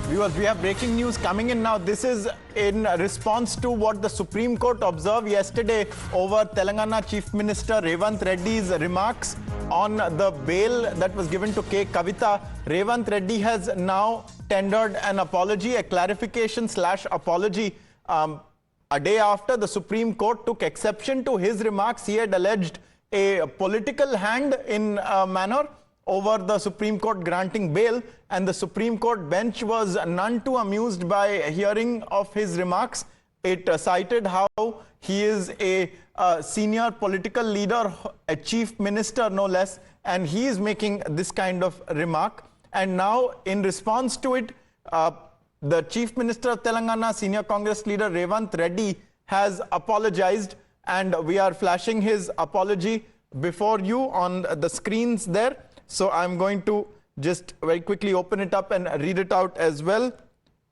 Viewers, we have breaking news coming in now. This is in response to what the Supreme Court observed yesterday over Telangana Chief Minister Revanth Reddy's remarks on the bail that was given to K Kavitha. Revanth Reddy has now tendered an apology, a clarification/apology. A day after the Supreme Court took exception to his remarks, he had alleged a political hand in a manner over the Supreme Court granting bail, and the Supreme Court bench was none too amused by hearing of his remarks. It cited how he is a senior political leader, a chief minister no less, and he is making this kind of remark. And now in response to it, the Chief Minister of Telangana, Senior Congress leader Revanth Reddy has apologized, and we are flashing his apology before you on the screens there. So I'm going to just very quickly open it up and read it out as well.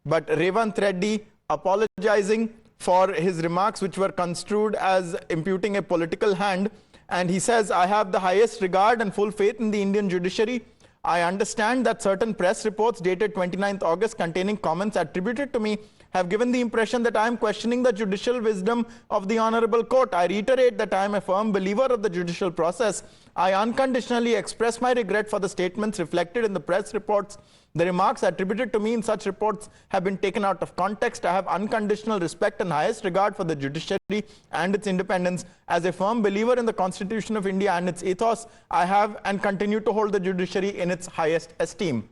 But Revanth Reddy apologizing for his remarks, which were construed as imputing a political hand. And he says, "I have the highest regard and full faith in the Indian judiciary. I understand that certain press reports dated 29th August containing comments attributed to me have given the impression that I am questioning the judicial wisdom of the Honorable Court. I reiterate that I am a firm believer of the judicial process. I unconditionally express my regret for the statements reflected in the press reports. The remarks attributed to me in such reports have been taken out of context. I have unconditional respect and highest regard for the judiciary and its independence. As a firm believer in the Constitution of India and its ethos, I have and continue to hold the judiciary in its highest esteem."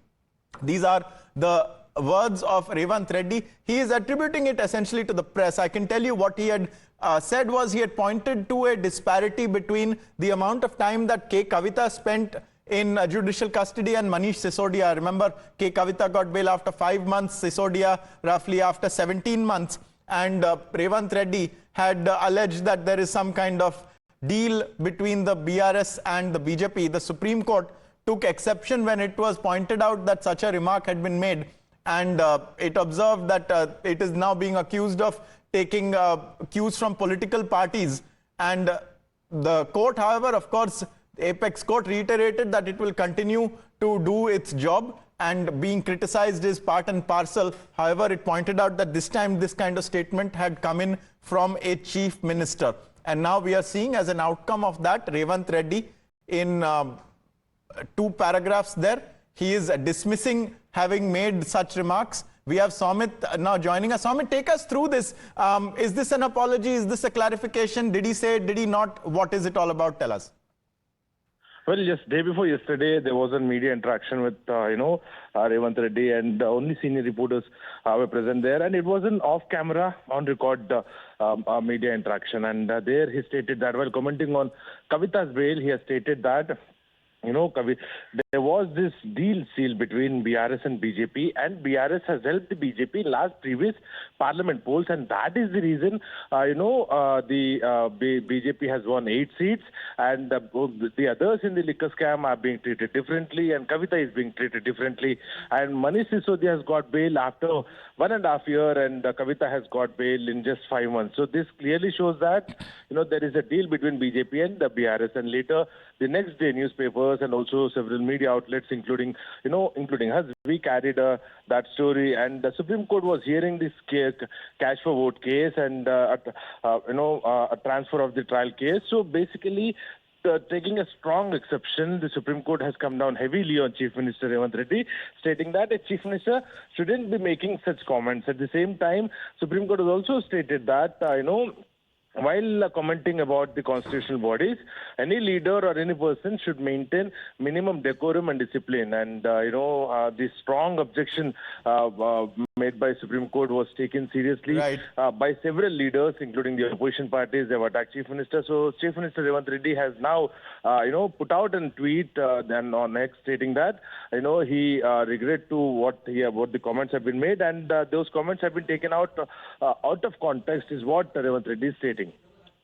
These are the words of Revanth Reddy. He is attributing it essentially to the press. I can tell you what he had said was he had pointed to a disparity between the amount of time that K Kavitha spent in judicial custody and Manish Sisodia. Remember, K Kavitha got bail after 5 months, Sisodia roughly after 17 months. And Revanth Reddy had alleged that there is some kind of deal between the BRS and the BJP. The Supreme Court took exception when it was pointed out that such a remark had been made. And it observed that it is now being accused of taking cues from political parties. And the court, however, of course, the Apex Court reiterated that it will continue to do its job, and being criticized is part and parcel. However, it pointed out that this time this kind of statement had come in from a chief minister. And now we are seeing as an outcome of that, Revanth Reddy in 2 paragraphs there, he is dismissing having made such remarks. We have Somit now joining us. Somit, take us through this. Is this an apology? Is this a clarification? Did he say it? Did he not? What is it all about? Tell us. Well, just day before yesterday, there was a media interaction with, Revanth Reddy, and only senior reporters were present there. And it was an off-camera, on-record media interaction. And there he stated that while commenting on Kavitha's bail, he has stated that, there was this deal sealed between BRS and BJP, and BRS has helped the BJP in last previous parliament polls, and that is the reason, the BJP has won 8 seats, and the others in the liquor scam are being treated differently, and Kavitha is being treated differently, and Manish Sisodia has got bail after 1.5 years, and Kavitha has got bail in just 5 months. So this clearly shows that, there is a deal between BJP and the BRS, and later the next day newspapers and also several media outlets, including us, we carried that story, and the Supreme Court was hearing this cash for vote case and a transfer of the trial case. So basically, taking a strong exception, the Supreme Court has come down heavily on Chief Minister Revanth Reddy, stating that a Chief Minister shouldn't be making such comments. At the same time, Supreme Court has also stated that, while commenting about the constitutional bodies, any leader or any person should maintain minimum decorum and discipline. And, the strong objection made by Supreme Court was taken seriously by several leaders, including the opposition parties. They have attacked Chief Minister. So Chief Minister Revanth Reddy has now, put out a tweet then on X stating that, he regret to what the comments have been made, and those comments have been taken out of context is what Revanth Reddy is stating.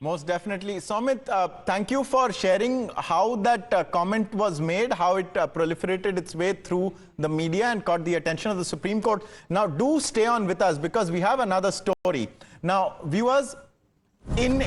Most definitely. Somit, thank you for sharing how that comment was made, how it proliferated its way through the media and caught the attention of the Supreme Court. Now, do stay on with us because we have another story. Now, viewers, in